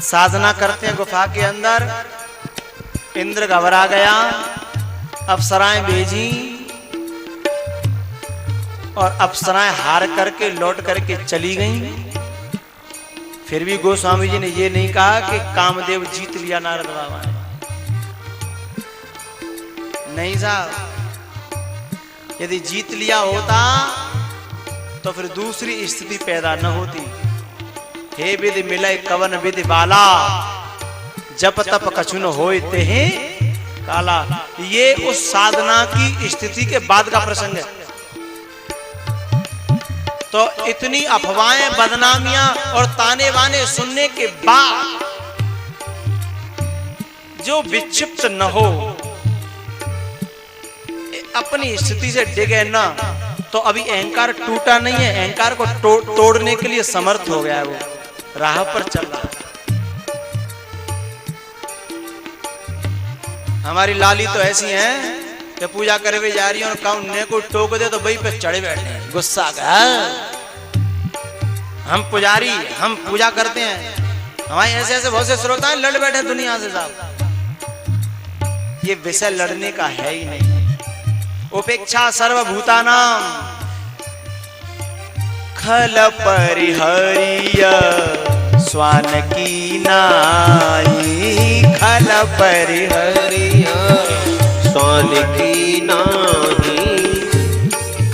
साधना करते हैं गुफा के अंदर। इंद्र घबरा गया, अप्सराएं भेजी और अप्सराएं हार करके लौट करके चली गईं। फिर भी गोस्वामी जी ने ये नहीं कहा कि कामदेव जीत लिया नारद बाबा ने। नहीं साहब, यदि जीत लिया होता तो फिर दूसरी स्थिति पैदा न होती। हे विधि मिलय कवन विधि बाला, जप तप कछुन होय तेहि काला। ये उस साधना की स्थिति के बाद का प्रसंग है। तो इतनी अफवाहें, बदनामियां और ताने बाने सुनने के बाद जो विक्षिप्त न हो, अपनी स्थिति से डिगे ना, तो अभी अहंकार टूटा नहीं है। अहंकार को तोड़ने के लिए समर्थ हो गया है, वो राह पर चल रहा है। हमारी लाली तो ऐसी है कि पूजा करे हुए जा रही है और काउन ने को टोक दे तो वही पे चढ़े बैठे, गुस्सा का। हम पुजारी, हम पूजा करते हैं, हमारे ऐसे ऐसे बहुत से श्रोता हैं लड़ बैठे दुनिया से साहब। ये विषय लड़ने का है ही नहीं। उपेक्षा सर्वभूतानाम खल परिहरिय स्वान की नाई, खल परिहरिय स्वान की नाई।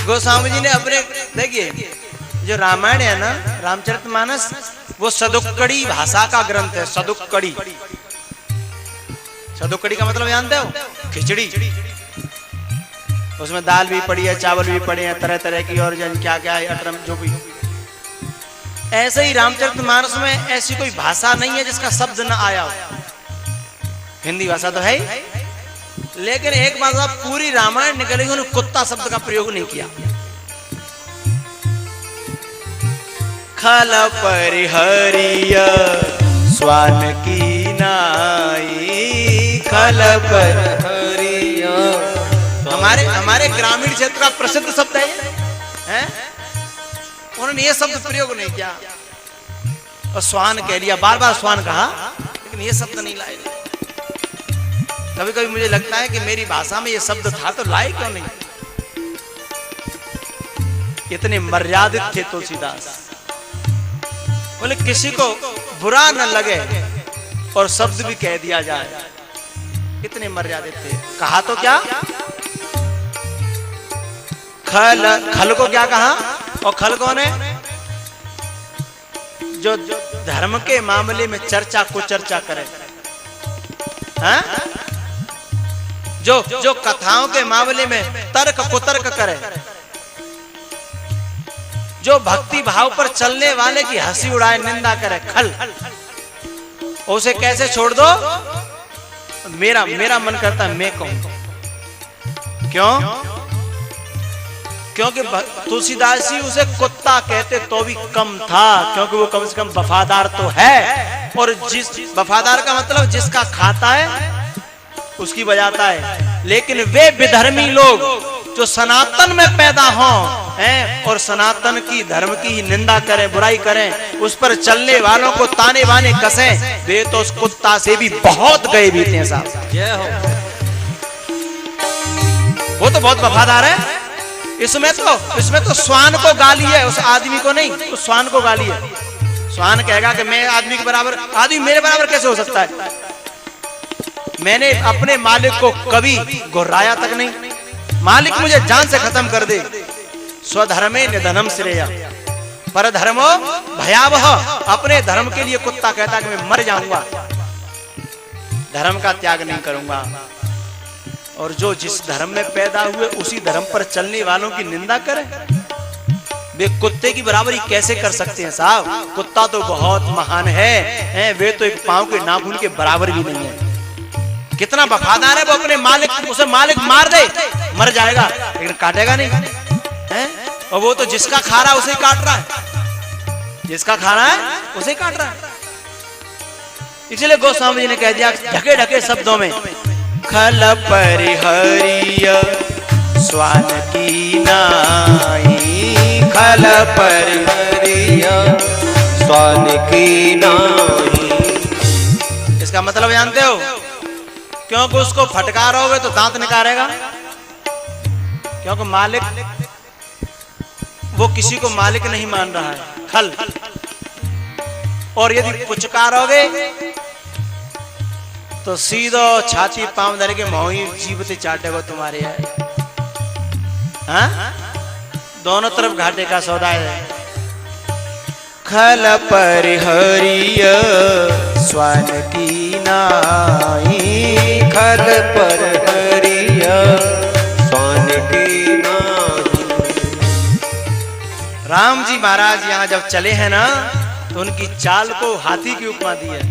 गोस्वामी जी ने अपने, देखिए जो रामायण है ना, रामचरितमानस, वो सदुक्कड़ी भाषा का ग्रंथ है। सदुक्कड़ी, सदुक्कड़ी का मतलब जानते हो? खिचड़ी। उसमें दाल भी पड़ी है, चावल भी पड़े हैं, तरह तरह की और जन क्या क्या है, अटरम जो भी। ऐसे ही रामचरितमानस में ऐसी कोई भाषा नहीं है जिसका शब्द न आया हो। हिंदी भाषा तो है ही, लेकिन एक बात साहब, पूरी रामायण निकली, उन्होंने कुत्ता शब्द का प्रयोग नहीं किया। खल परिहरिय स्वान की नाई, खल परिहरिय। हमारे ग्रामीण क्षेत्र का प्रसिद्ध शब्द है, उन्होंने ये शब्द प्रयोग नहीं किया और स्वान कह लिया, बार बार स्वान कहा, लेकिन ये शब्द नहीं लाए। कभी कभी मुझे लगता है कि मेरी भाषा में ये शब्द था तो लाए क्यों नहीं। इतने मर्यादित थे तुलसीदास, बोले किसी को बुरा न लगे और शब्द भी कह दिया जाए, इतने मर्यादित थे। कहा तो क्या, खल को क्या कहा, और खल कौन है? जो धर्म के मामले में चर्चा को चर्चा करे, हाँ? जो कथाओं के मामले में तर्क को तर्क करे, जो भक्ति भाव पर चलने वाले की हंसी उड़ाए, निंदा करे, खल। उसे कैसे छोड़ दो? मेरा मन करता है मैं कहूं। क्यों? क्योंकि तुलसीदास जी उसे कुत्ता कहते तो भी कम था, क्योंकि वो कम से कम वफादार तो है। और जिस वफादार का मतलब जिसका खाता है उसकी बजाता है। लेकिन वे विधर्मी लोग जो सनातन में पैदा हों हैं और सनातन की धर्म की ही निंदा करें, बुराई करें, उस पर चलने वालों को ताने बाने कसें, वे तो उस कुत्ता से भी बहुत गए बीते हैं साहब। जय हो। वो तो बहुत वफादार है। इसमें तो स्वान को गाली है, उस आदमी को नहीं, उस स्वान को गाली है। स्वान कहेगा कि मैं आदमी के बराबर, आदमी मेरे बराबर कैसे हो सकता है? मैंने अपने मालिक को कभी गुर्राया तक नहीं। मालिक मुझे जान से खत्म कर दे। स्वधर्मे निधनम श्रेय परधर्मो भयावह। अपने धर्म के लिए कुत्ता कहता कि मैं मर जाऊंगा, धर्म का त्याग नहीं करूंगा। और जो जिस धर्म में पैदा हुए उसी धर्म पर चलने वालों की निंदा करें, वे कुत्ते की बराबरी कैसे कर सकते हैं साहब? कुत्ता तो बहुत महान है, वे तो एक पांव के नाखून के बराबर भी नहीं है। कितना वफादार है वो अपने मालिक, उसे मालिक मार दे मर जाएगा, लेकिन काटेगा नहीं है। और वो तो जिसका खा रहा है उसे काट रहा है, जिसका खा रहा है उसे काट रहा है। इसलिए गोस्वामी जी ने कह दिया ढके ढके शब्दों में, खल परिहरिय स्वान की नाई, खल परिहरिय स्वान की नाही। इसका मतलब जानते हो? क्योंकि उसको फटकारोगे तो दांत निकालेगा, क्योंकि मालिक वो किसी को मालिक नहीं मान रहा है, खल। और यदि पुचकारोगे तो सीधो छाती पांव धर के मोही जीवते चाटेगा तुम्हारे है। हाँ? दोनों तरफ घाटे का सौदा है। खल पर हरिय स्वान की नाई, खल पर हरिय स्वान की नाही। राम जी महाराज यहाँ जब चले हैं ना, तो उनकी चाल को हाथी की उपमा दी है।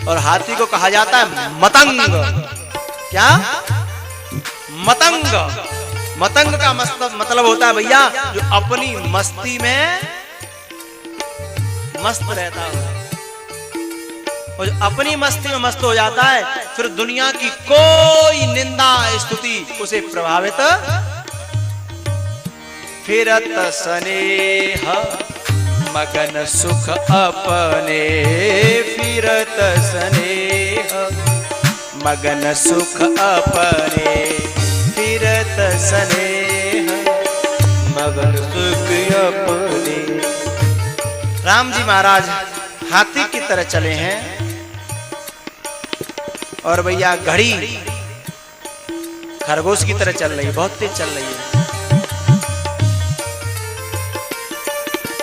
और हाथी को कहा जाता है मतंग। क्या? मतंग। मतंग का मतलब होता है भैया जो अपनी मस्ती में मस्त रहता है, और जो अपनी मस्ती में मस्त हो जाता है, फिर दुनिया की कोई निंदा स्तुति उसे प्रभावित। फिरत स्नेह मगन सुख अपने, फिरत स्नेह मगन सुख अपने, फिरत स्नेह मगन सुख अपने। राम जी महाराज हाथी की तरह चले हैं, और भैया घड़ी खरगोश की तरह चल रही है, बहुत तेज चल रही है।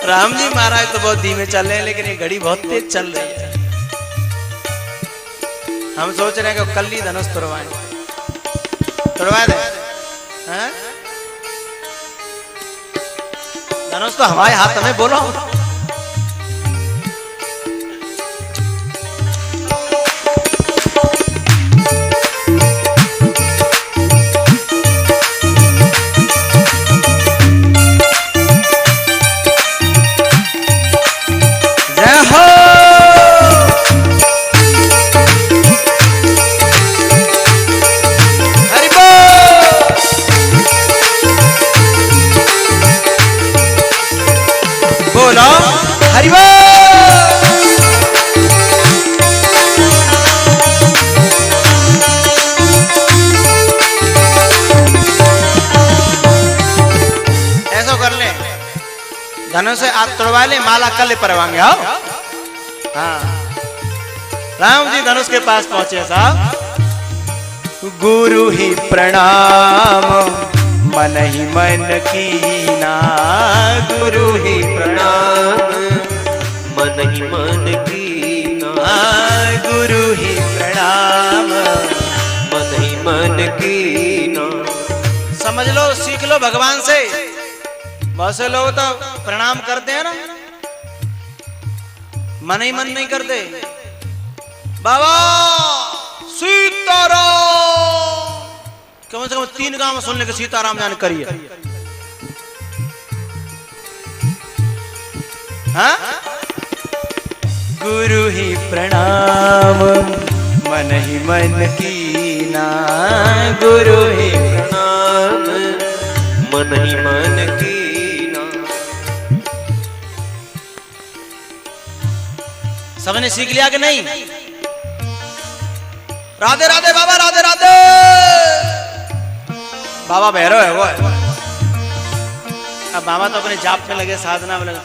राम जी महाराज तो बहुत धीमे चल रहे हैं, लेकिन ये घड़ी बहुत तेज चल रही है। हम सोच रहे हैं कि कल ही धनुष तुड़वाएं, तुड़वा दे। हैं? धनुष तो हमारे हाथ में, बोलो। धनुष से आज तोड़वा ले, माला कल परवाएंगे। आओ। हाँ, राम जी धनुष के पास पहुंचे साहब। गुरु ही प्रणाम मन ही मन कीना, गुरु ही प्रणाम मन ही मन कीना, गुरु ही प्रणाम मन ही मन कीना। समझ लो, सीख लो भगवान से। बहुत से लोग तो प्रणाम करते हैं ना, मन ही मन नहीं करते। बाबा सीताराम, कम से कम 3 गांव में सुनने के सीताराम जान करिए। हाँ? गुरु ही प्रणाम मन ही मन कीना, गुरु ही प्रणाम मन ही मन कीना। सबने सीख लिया कि नहीं? राधे राधे बाबा, राधे राधे। बाबा भैरव है वो है। अब बाबा तो अपने जाप में लगे, साधना में लगे।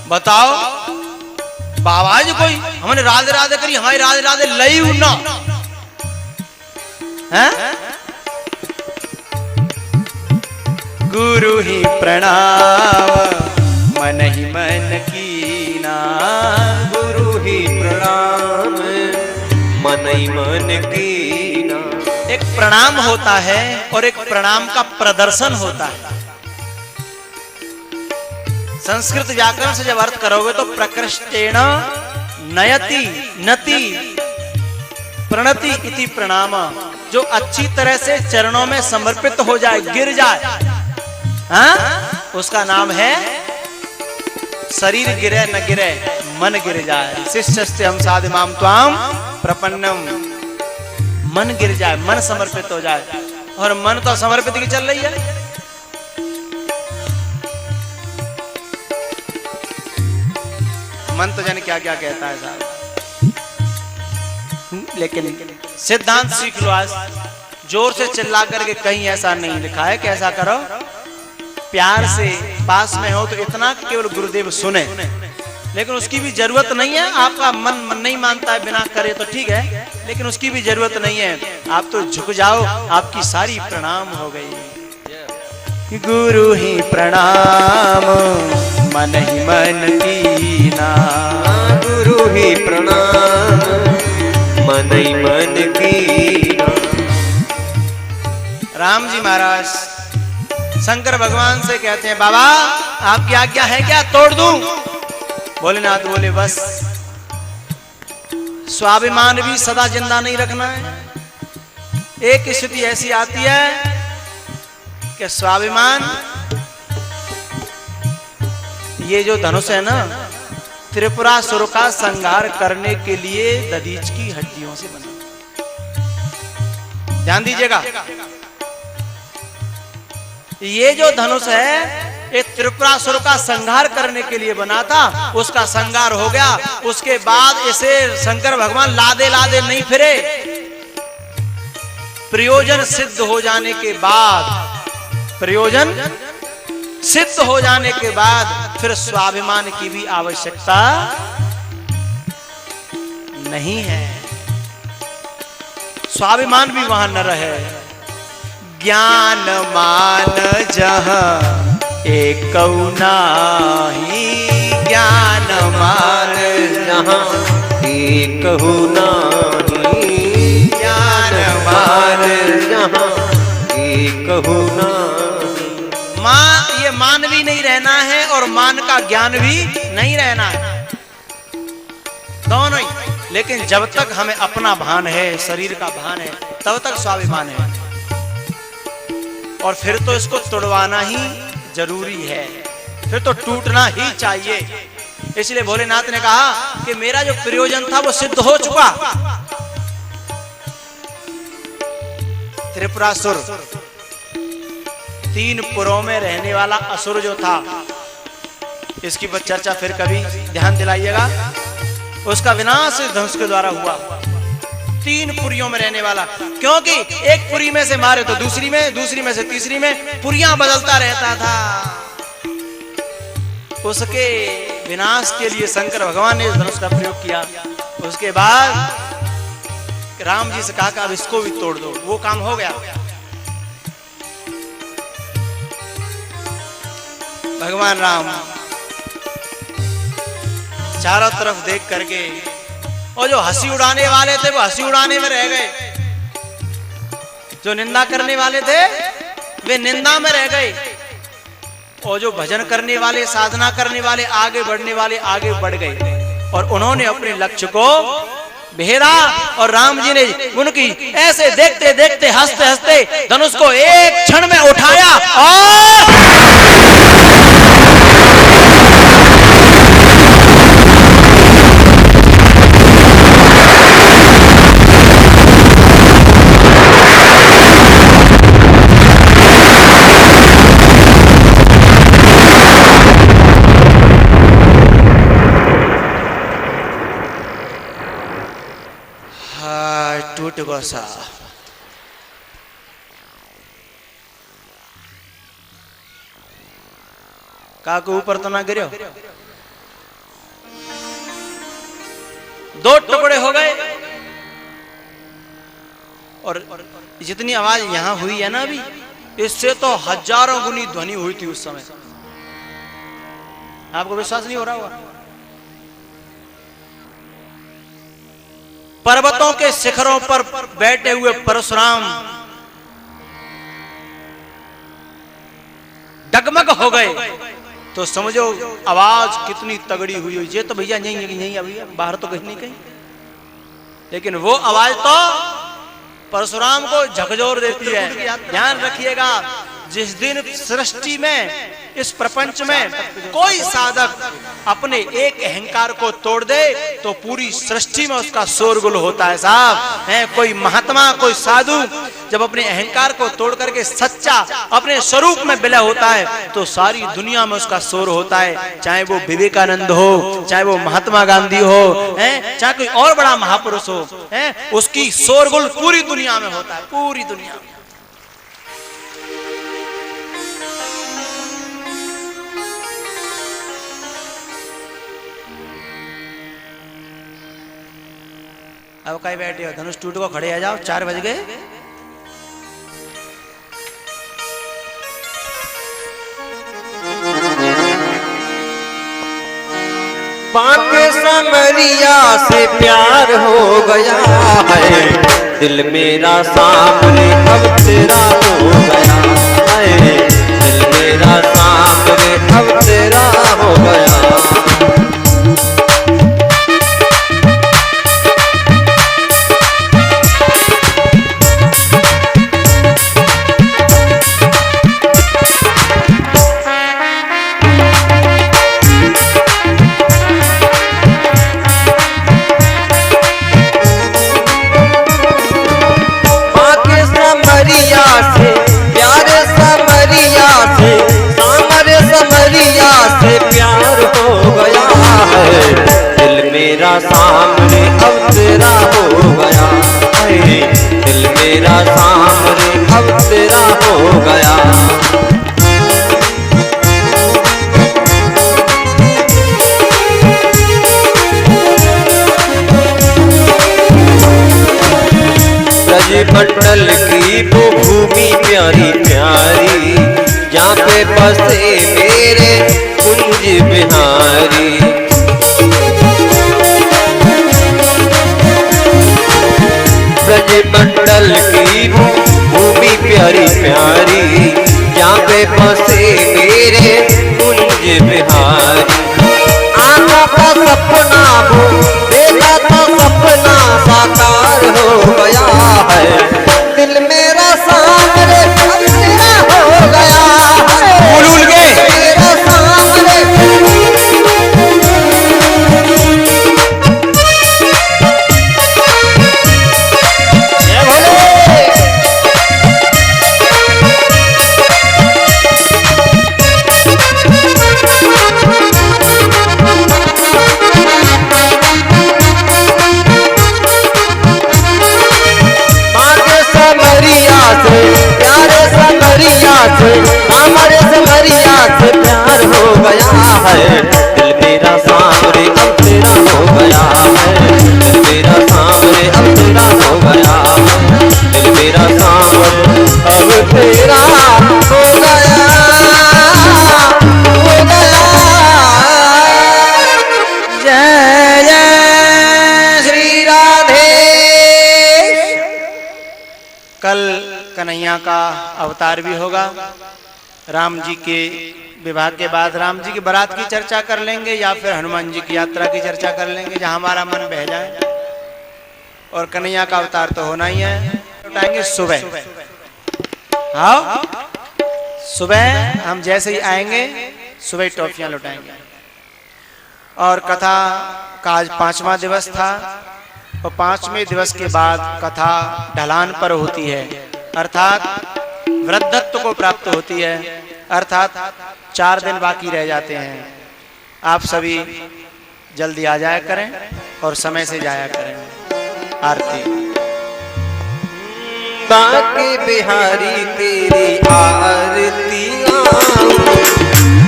बताओ बाबा जी कोई हमने राधे राधे करी, हमारी राधे राधे लई उड़ना है। गुरु ही प्रणाम मन ही मन कीना, गुरु ही प्रणाम मन ही मन कीना। एक प्रणाम होता है और एक प्रणाम का प्रदर्शन होता है। संस्कृत व्याकरण से जब अर्थ करोगे तो प्रकृष्टेण नयति नति प्रणति इति प्रणाम, जो अच्छी तरह से चरणों में समर्पित हो जाए, गिर जाए, हाँ? उसका नाम है शरीर गिरे न गिरे मन गिर जाए। शिष्यस्ते हम साधिमाम त्वाम प्रपन्नम, मन गिर जाए, मन समर्पित हो जाए। और मन तो समर्पित की चल रही है। मन तो जाने क्या क्या कहता है साहब। लेकिन सिद्धांत सीख लो आज, जोर से चिल्ला करके कहीं ऐसा नहीं लिखा है कि ऐसा करो। प्यार से पास में हो तो इतना केवल गुरुदेव सुने, लेकिन उसकी भी जरूरत नहीं है। आपका मन नहीं मानता है बिना करे तो ठीक है, लेकिन उसकी भी जरूरत नहीं है। आप तो झुक जाओ, आपकी सारी प्रणाम हो गई। गुरु ही प्रणाम मन ही मन कीना, गुरु ही प्रणाम मन ही मन कीना। राम जी महाराज शंकर भगवान से कहते हैं, बाबा आपकी आज्ञा है क्या, तोड़ दूं? भोलेनाथ बोले बस, स्वाभिमान भी सदा जिंदा नहीं रखना है। एक स्थिति ऐसी आती है कि स्वाभिमान, ये जो धनुष है ना, त्रिपुरासुर का संहार करने के लिए दधीच की हड्डियों से बना। ध्यान दीजिएगा, ये जो धनुष है ये त्रिपुरासुर का संहार करने के लिए बना था। उसका संहार हो गया, उसके बाद इसे शंकर भगवान लादे लादे नहीं फिरे। प्रयोजन सिद्ध हो जाने के बाद, प्रयोजन सिद्ध हो जाने के बाद फिर स्वाभिमान की भी आवश्यकता नहीं है। स्वाभिमान भी वहां न रहे। ज्ञान मान जहां एक नाही, ज्ञान मान जहाँ एक नाही, ज्ञान मान जहाँ एक नाही। ये मान भी नहीं रहना है और मान का ज्ञान भी नहीं रहना है, दोनों ही। लेकिन जब तक हमें अपना भान है, शरीर का भान है, तब तक स्वाभिमान है। और फिर तो इसको तोड़वाना ही जरूरी है, फिर तो टूटना ही चाहिए। इसलिए भोलेनाथ ने कहा कि मेरा जो प्रयोजन था वो सिद्ध हो चुका। त्रिपुरासुर 3 पुरों में रहने वाला असुर जो था, इसकी चर्चा फिर कभी ध्यान दिलाइएगा। उसका विनाश धनुष के द्वारा हुआ। 3 पुरियों में रहने वाला, क्योंकि एक पुरी में से मारे तो दूसरी में, दूसरी में से तीसरी में, पुरियां बदलता रहता था। उसके विनाश के लिए शंकर भगवान ने इस धनुष का प्रयोग किया। उसके बाद राम जी से कहा कि अब इसको भी तोड़ दो। वो काम हो गया। भगवान राम चारों तरफ देख करके, और जो हंसी उड़ाने वाले थे वो हंसी उड़ाने में रह गए, जो निंदा करने वाले थे वे निंदा में रह गए, और जो भजन करने वाले, साधना करने वाले, आगे बढ़ने वाले आगे बढ़ गए। और उन्होंने अपने लक्ष्य को भेदा। और राम जी ने उनकी ऐसे देखते देखते, हंसते हंसते धनुष को एक क्षण में उठाया और टूट गोसा। काको ऊपर तो ना गिरो। 2 टुकड़े हो गए। और जितनी आवाज यहां हुई है ना अभी, इससे तो हजारों गुनी ध्वनि हुई थी उस समय। आपको विश्वास नहीं हो रहा होगा? पर्वतों के शिखरों पर बैठे हुए परशुराम डगमग हो गए। तो समझो आवाज कितनी तगड़ी हुई। ये तो भैया यहीं अभी बाहर तो कहीं नहीं कहीं, लेकिन वो आवाज तो परशुराम को झकझोर देती है। ध्यान रखिएगा, जिस दिन सृष्टि में, इस प्रपंच में कोई साधक अपने एक अहंकार को तोड़ दे तो पूरी सृष्टि में उसका शोरगुल होता है साहब। है कोई महात्मा, कोई साधु जब अपने अहंकार को तोड़ करके सच्चा अपने स्वरूप में विलय होता है तो सारी दुनिया में उसका शोर होता है। चाहे वो विवेकानंद हो, चाहे वो महात्मा गांधी हो, है चाहे कोई और बड़ा महापुरुष हो, है उसकी शोरगुल पूरी दुनिया में होता है, पूरी दुनिया में। अब कहीं बैठे हो, धनुष टूट को खड़े आ जाओ, 4 बज गए। पाक समरिया से प्यार हो गया है, दिल मेरा सामने अब तेरा हो गया है, दिल मेरा सामने अब तेरा हो गया। सामने अब तेरा हो गया है, दिल मेरा सामने अब तेरा हो गया। ब्रजमंडल की वो भूमि प्यारी प्यारी, जहाँ पे बसे मेरे कुंज बिहारी। ब्रजमंडल की भूमि प्यारी प्यारी, जहाँ पे बसे मेरे कुंज बिहारी। आँखों का सपना वो देखा था, सपना साकार हो गया है, दिल मेरा सामने अब तेरा हो गया है, भूल गए मेरा सामने। हमारे समरिया से प्यार हो गया है, दिल मेरा सामने अब तेरा हो गया है, दिल मेरा सामने अब तेरा हो गया है, दिल मेरा सामने अब तेरा हो गया, हो गया। जय जय श्री राधे। कल कन्हैया का अवतार भी होगा। राम जी के विवाह के बाद राम जी की बारात की चर्चा कर लेंगे या फिर हनुमान जी की यात्रा की चर्चा कर लेंगे, जहां हमारा मन बह जाए। और कन्हैया का अवतार तो होना ही है। लौटाएंगे सुबह, हाँ सुबह हम जैसे ही आएंगे सुबह टॉफियां लौटाएंगे। और कथा का आज 5वां दिवस था और 5वें दिवस के बाद कथा ढलान पर होती है, अर्थात वृद्धत्व को प्राप्त होती है, अर्थात 4 दिन बाकी रह जाते हैं। आप सभी जल्दी आ जाया करें और समय से जाया करें। आरती। बाकी बिहारी तेरी आरती गाऊं,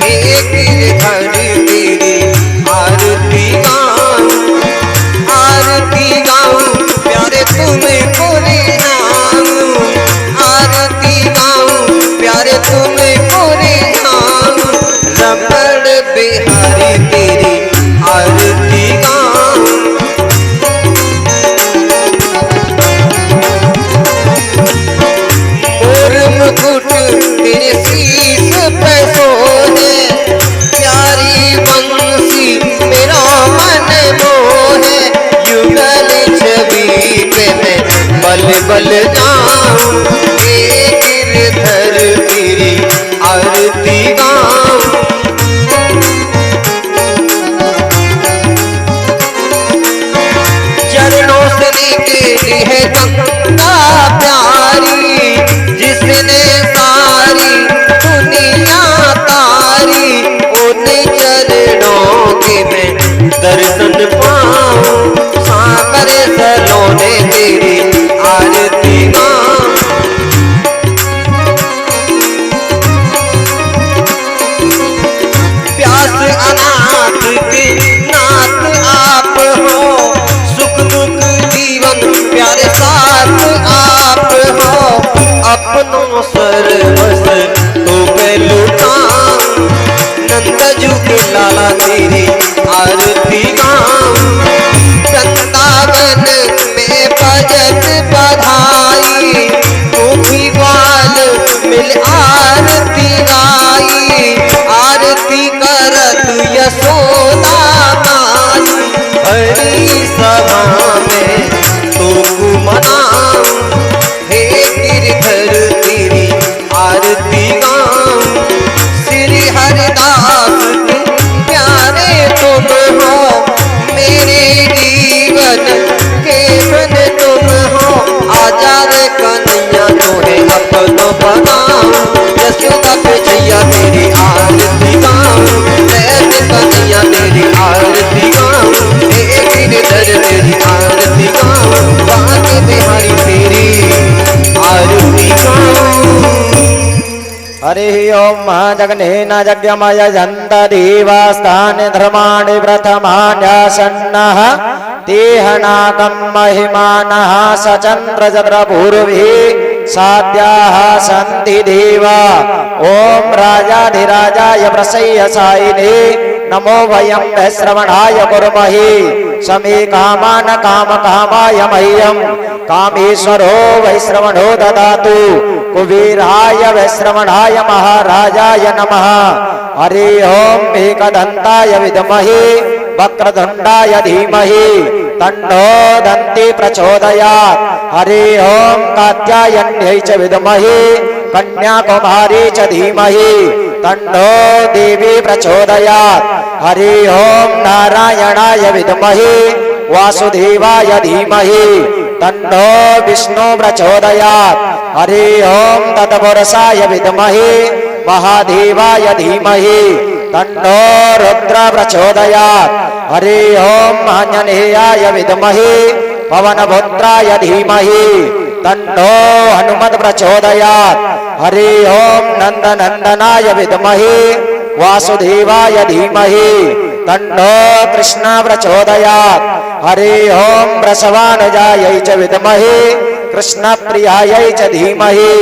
एक गिरधर तेरी आरती गाऊं, आरती गाऊं प्यारे तुम्हें पूरे नाऊं, आरती गाऊं प्यारे तुम्हें पूरे नाऊं, रमण बिहारी तेरी आरती गाऊं। मुकुट तेरे शीश पे सोने, प्यारी भरी सभा में तुमको मनाऊं, हे गिरधर तेरी आरती गाऊं। श्री हरिदास के प्यारे तुम हो, मेरे जीवन के धन तुम हो। आजाद कन्हैया तुम्हें अपनो बनाऊं, यशोदा के छैया तेरी आरती गाऊं। कन्हैया तेरी आरती गाऊं, हे गिरधर तेरी आरती गाऊं। बांके बिहारी तेरी आरती गाऊं। हरि ओम जगनेन यज्ञमय जन्त देवास्तानि धर्माणि प्रथमान्यासन्नः तेहनागं महिमानः सचन्द्रचन्द्रपूर्वे साध्याः सन्ति देवा। ओम राजाधिराजाय प्रसय्यसायिने नमो वयं वैश्रवणाय कुर्महे। समे कामान कामकामाय मह्यं कामेश्वरो वैश्रवणो ददातु। कुबेराय वैश्रवणाय महाराजाय नमः। हरि ओम एकदन्ताय विद्महे वक्रतुण्डाय धीमहि तन्नो दन्ति प्रचोदयात्। हरि ओम कात्यायन्यै च विद्महे कन्याकुमारी च धीमहि तन्नो देवी प्रचोदयात्। हरि ओम नारायणाय विद्महे वासुदेवाय धीमहि तन्नो विष्णु प्रचोदयात्। हरि ओम तत्पुरुषाय विद्महे महादेवाय धीमहि तन्नो रुद्र प्रचोदयात्। हरि ओम आंजनेयाय विद्महे पवनपुत्राय धीमहि तन्नो हनुमत् प्रचोदयात्। हरि ओम नंदनंदनाय विद्महे वासुदेवाय धीमहि तन्नो कृष्ण प्रचोदयात्। हरि ओम वृषभानुजायै च विद्महे कृष्णप्रियायै च धीमहि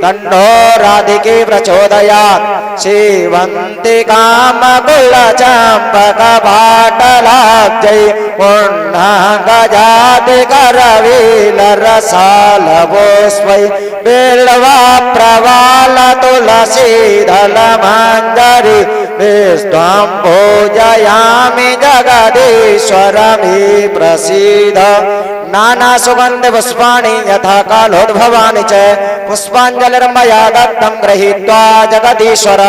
तन्नो राधिके प्रचोदयात्। सेवन्ति कामकुलचम्पकपाटलाब्जै पूर्णाङ्गजातिकरवीलरसालवोस्मै बिल्वा प्रवाल तुलसीदलमञ्जरी विस्त्वां पूजयामि जगदीश्वर मे प्रसीद। नाना सुगंध पुष्पाणि यथा कालोद्भवानि च पुष्पाञ्जलिर्मया दत्तं गृहीत्वा जगदीश्वर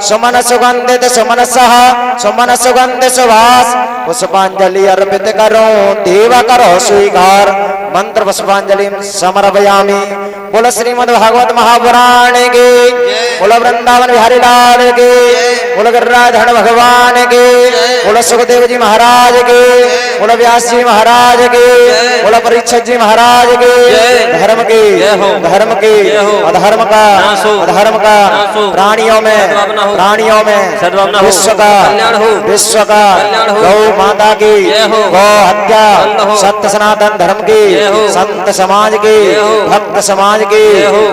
सुमन सुगंधित सुमनसः सुमन सुगंध सुवास पुष्पांजलि अर्पित करो देव करो स्वीकार। मंत्र पुष्पांजलि समर्पयामि। बोल श्रीमद् भागवत महापुराण के, बोल वृंदावन बिहारी लाल के, बोल गिरिराज भगवान के, बोल सुखदेव जी महाराज के, बोल व्यास जी महाराज के, बोल परीक्षित जी महाराज के। धर्म के, धर्म के, अधर्म का, अधर्म का, प्राणियों में विश्व का, विश्व का, गौ माता की गौ हत्या, सत्य सनातन धर्म की, संत समाज की, भक्त समाज की,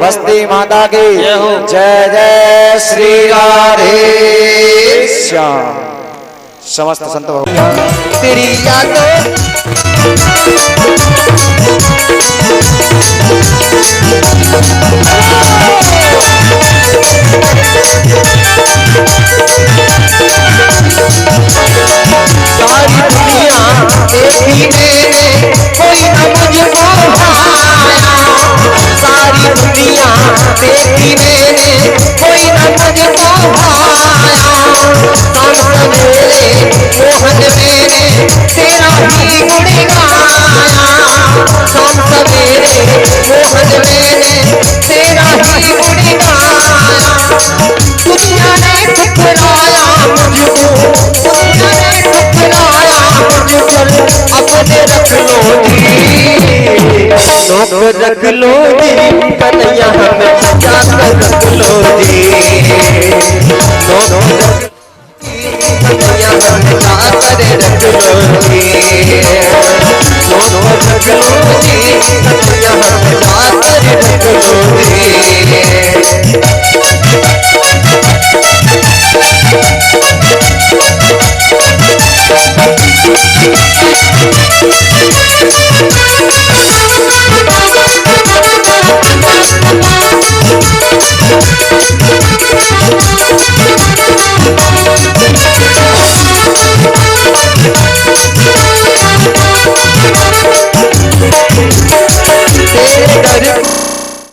बस्ती माता की जय जय श्री राधे श्याम। समस्त संत भगवान तेरी यादों सारी दुनिया देखी मैंने कोई न मुझको भाया। सारी दुनिया देखी मैंने कोई न मुझको भाया। शाम सवेरे मोहन मैंने तेरा ही गुण गाया। शाम सवेरे मोहन मैंने तेरा ही गुण गाया। दुनिया ने ठुकराया मुझको, दुनिया ने ठुकराया मुझको, अपने रख लो जी, लोग रख लो जी, कन्हैया हमें जाकर रख लो जी। लोग कन्हैया हमें जाकर रख लो जी, लोग रख लो जी, कन्हैया हमें जाकर रख लो जी। है